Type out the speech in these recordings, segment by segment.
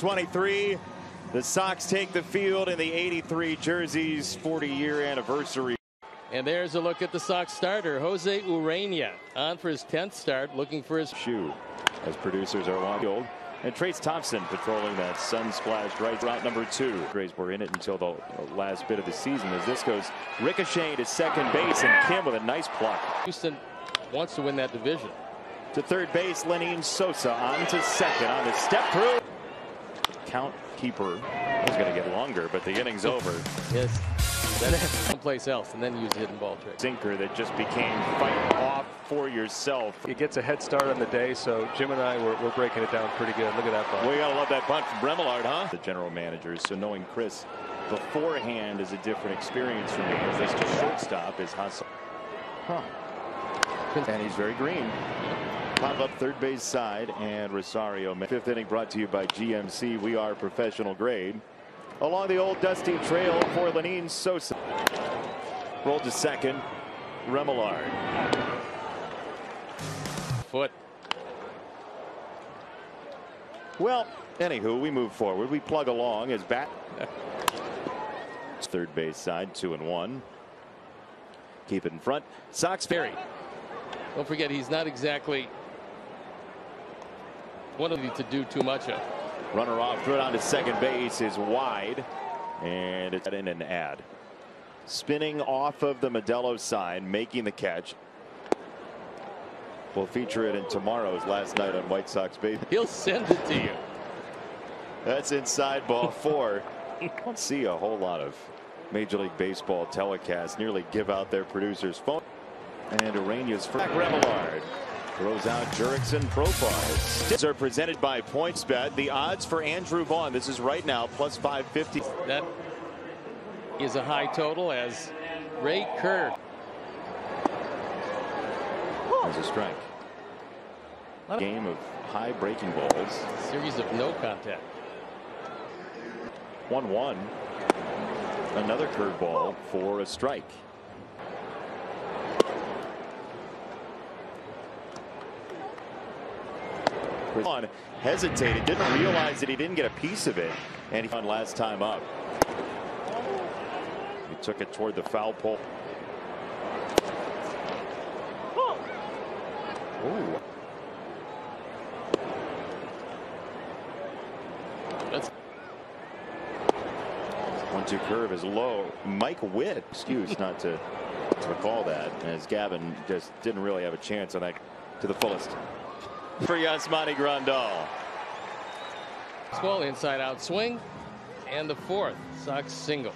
23. The Sox take the field in the 83 jerseys 40-year anniversary. And there's a look at the Sox starter, Jose Urena, on for his 10th start, looking for his shoe as producers are along field. And Trace Thompson patrolling that sun-splashed right route number 2. Rays were in it until the last bit of the season as this goes ricocheting to second base, and Kim with a nice pluck. Houston wants to win that division. To third base, Lenin Sosa on to second on the step through. Count keeper is going to get longer, but the inning's over. Yes. Then someplace else and then use a hidden ball trick. Sinker that just became fight off for yourself. He gets a head start on the day, so Jim and I we're breaking it down pretty good. Look at that bunt. We gotta love that bunt from Remillard, huh? The general managers, so knowing Chris beforehand is a different experience for me. As this to shortstop is Hustle. And he's very green. Pop up third base side, and Rosario. Fifth inning brought to you by GMC. We are professional grade. Along the old dusty trail for Lenin Sosa. Rolled to second. Remillard. Foot. Well, anywho, we move forward. We plug along as bat. Third base side, 2-1. Keep it in front. Sox Perry. Don't forget, he's not exactly one of these to do too much of. Runner off, throw it on to second base is wide, and it's in an ad. Spinning off of the Modelo sign, making the catch. We'll feature it in tomorrow's Last Night on White Sox Baseball. He'll send it to you. That's inside ball 4. I don't see a whole lot of Major League Baseball telecasts nearly give out their producer's phone. And Urena's first. Remillard throws out Jurickson Profar. Sticks are presented by PointsBet. The odds for Andrew Vaughn. This is right now plus 550. That is a high total as Ray Kerr. There's a strike. Game of high breaking balls. Series of no contact. 1-1. Another curveball for a strike. On hesitated, didn't realize that he didn't get a piece of it, and he won last time up. He took it toward the foul pole. Ooh. That's 1-2 curve is low. Mike Witt, excuse not to recall that, as Gavin just didn't really have a chance on that to the fullest. For Yasmani Grandal. Well, inside out swing, and the 4th Sox single.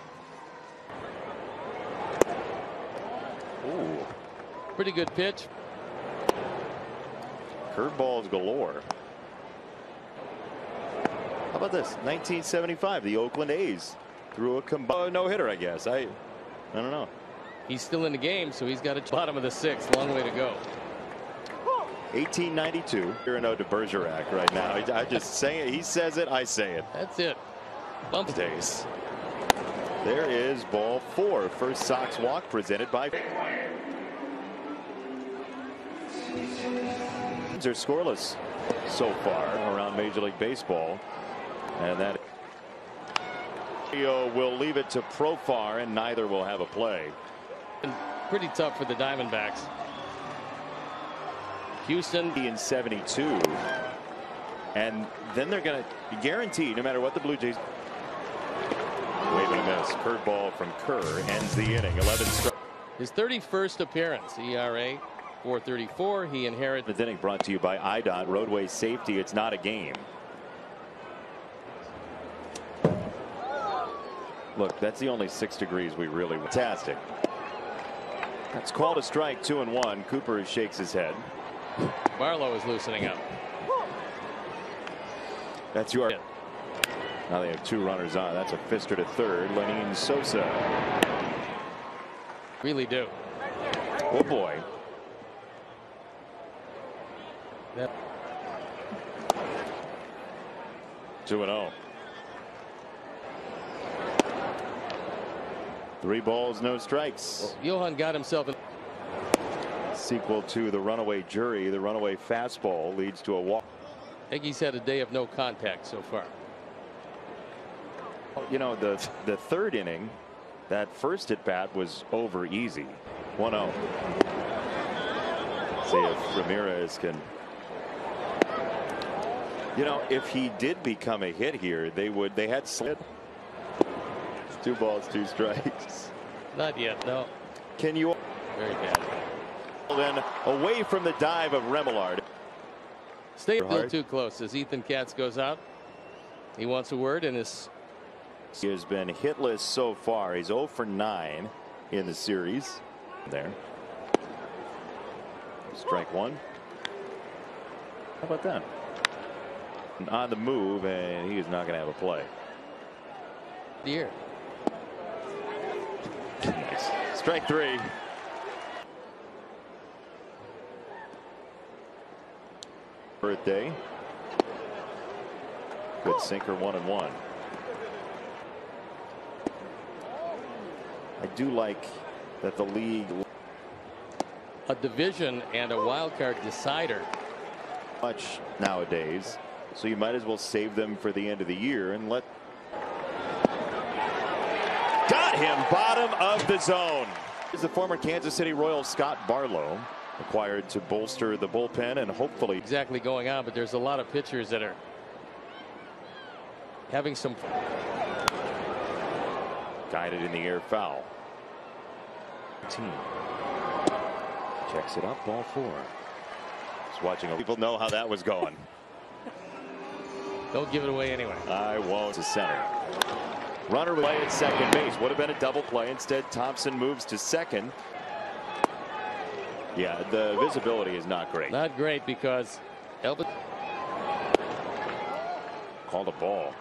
Ooh. Pretty good pitch. Curveballs galore. How about this? 1975, the Oakland A's threw a combined no-hitter, I guess. I don't know. He's still in the game, so he's got a bottom of the 6th. Long way to go. 1892. Irino de Bergerac right now. I just say it. He says it. I say it. That's it. Bump days. There is ball 4. First Sox walk presented by. Are scoreless so far around Major League Baseball, and that will leave it to Profar, and neither will have a play. And pretty tough for the Diamondbacks. Houston in 72, and then they're going to be guaranteed, no matter what the Blue Jays. Wave and a miss. Curveball from Kerr ends the inning. 11 strikes. His 31st appearance. ERA 4.34. He inherited. The inning brought to you by IDOT Roadway Safety. It's not a game. Look, that's the only 6 degrees we really. Fantastic. That's called a strike. 2-1. Cooper shakes his head. Barlow is loosening up. That's your. Now they have 2 runners on. That's a fister to third. Lenin Sosa. Really do. Oh boy. That 2-0. 3 balls, no strikes. Well, Johan got himself in. Sequel to the runaway jury. The runaway fastball leads to a walk. I think he's had a day of no contact so far. You know, the third inning, that first at bat was over easy. 1-0. See if Ramirez can. You know, if he did become a hit here, they had slid. 2 balls, 2 strikes. Not yet, no. Can you? Very bad. Then away from the dive of Remillard. Stay a little too close as Ethan Katz goes out. He wants a word in his. He has been hitless so far. He's 0 for 9 in the series. There. Strike 1. How about that? On the move, and he is not going to have a play. Dear. Nice. Strike 3. Birthday. Good sinker, 1-1. I do like that the league. A division and a wild card decider. Much nowadays, so you might as well save them for the end of the year and let. Got him, bottom of the zone. Is the former Kansas City Royal Scott Barlow, acquired to bolster the bullpen and hopefully. Exactly going on, but there's a lot of pitchers that are having some. Guided in the air, foul. Team checks it up, ball 4. Just watching. People know how that was going. Don't give it away anyway. I won't. To center. Runner would play at second base. Would have been a double play. Instead, Thompson moves to second. Yeah, the visibility is not great. Not great because Elvis called a ball.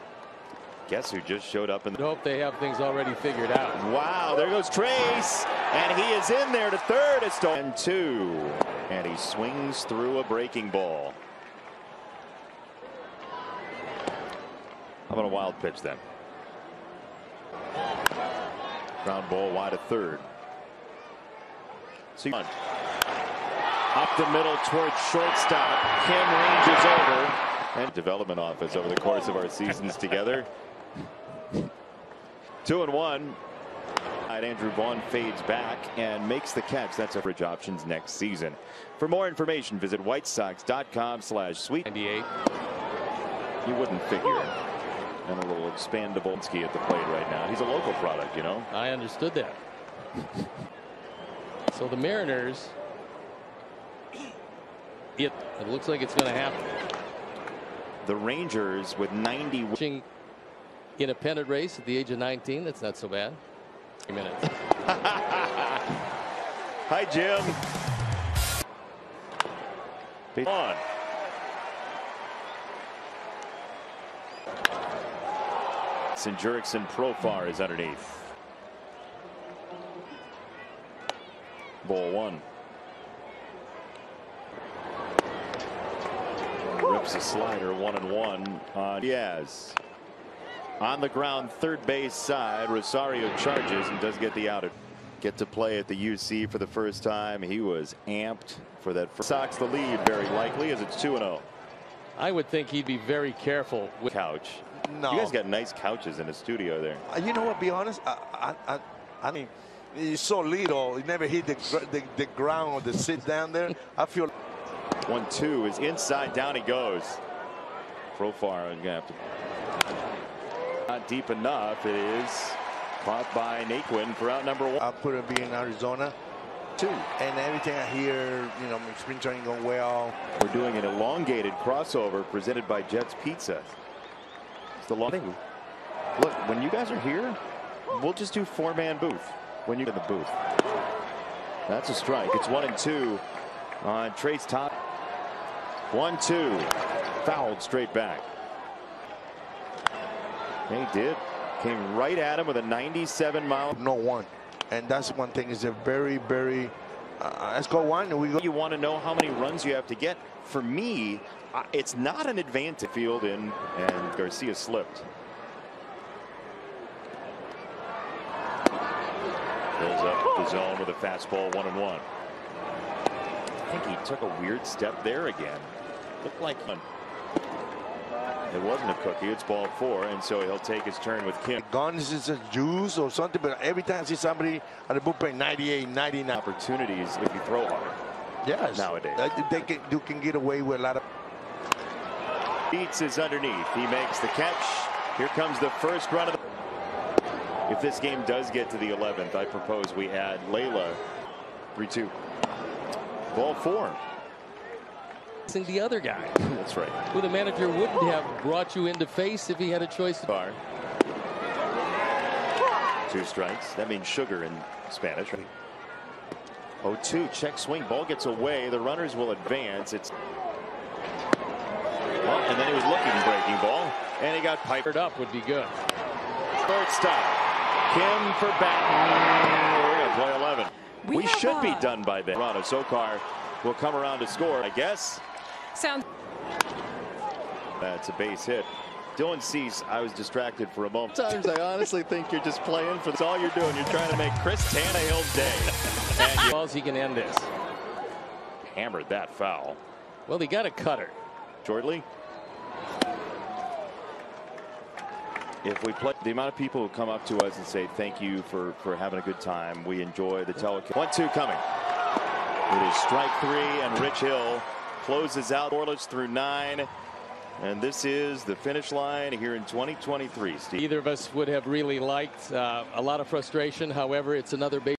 Guess who just showed up in the. Hope they have things already figured out. Wow, there goes Trace, and he is in there to third. It's and 2, and he swings through a breaking ball. How about a wild pitch then? Ground ball wide of third. See, up the middle towards shortstop. Kim ranges over. And development office over the course of our seasons together. 2-1. Andrew Vaughn fades back and makes the catch. That's average options next season. For more information, visit whitesox.com/sweet. 98. You wouldn't figure. And a little expandable ski at the plate right now. He's a local product, you know. I understood that. So the Mariners. It looks like it's going to happen. The Rangers with 90. In a pennant race at the age of 19. That's not so bad. 3 minutes. Hi, Jim. On. And Jurickson Profar is underneath. Ball 1. Rips a slider, 1-1 on Diaz. On the ground, third base side. Rosario charges and does get the out. Get to play at the UC for the first time. He was amped for that. Sox the lead very likely as it's 2-0. I would think he'd be very careful with couch. No. You guys got nice couches in the studio there. You know what? Be honest. I mean, he's so little. He never hit the ground or the sit down there. I feel. 1-2 is inside. Down he goes. Profar is gonna have to. Not deep enough. It is caught by Naquin for out number 1. I couldn't be in Arizona. 2. And everything I hear, you know, spring training going well. We're doing an elongated crossover presented by Jets Pizza. It's the long thing. Look, when you guys are here, we'll just do 4-man booth. When you're in the booth, that's a strike. It's 1-2 on Trace top. 1-2, fouled straight back. He did. Came right at him with a 97-mile. No one. And that's one thing is a very, very. Let's go 1 and we go. You want to know how many runs you have to get. For me, it's not an advantage field in, and Garcia slipped. Fills up the zone with a fastball, 1-1. I think he took a weird step there again. Looked like one. It wasn't a cookie. It's ball 4, and so he'll take his turn with Kim. Guns is a juice or something, but every time I see somebody at the bullpen 98, 99 Opportunities if you throw hard. Yes. Nowadays. You can get away with a lot of. Beats is underneath. He makes the catch. Here comes the first run of the. If this game does get to the 11th, I propose we add Layla. 3-2. Ball 4. The other guy. That's right. Who the manager wouldn't have brought you into face if he had a choice. 2 strikes. That means sugar in Spanish. 0-2. Check swing. Ball gets away. The runners will advance. It's. Well, and then he was looking breaking ball, and he got piped Up would be good. Shortstop. Kim for Batten. We're going to play 11. We should be done by then. Sokar will come around to score, I guess. Sounds. That's a base hit. Dylan Cease, I was distracted for a moment. Sometimes I honestly think you're just playing for. That's all you're doing. You're trying to make Chris Tannehill's day. And Balls, he can end this. hammered that foul. Well, he got a cutter. Shortly. If we play, the amount of people who come up to us and say thank you for having a good time. We enjoy the telecast. 1-2 coming. It is strike 3, and Rich Hill closes out scoreless through 9. And this is the finish line here in 2023, Steve. Either of us would have really liked a lot of frustration. However, it's another base.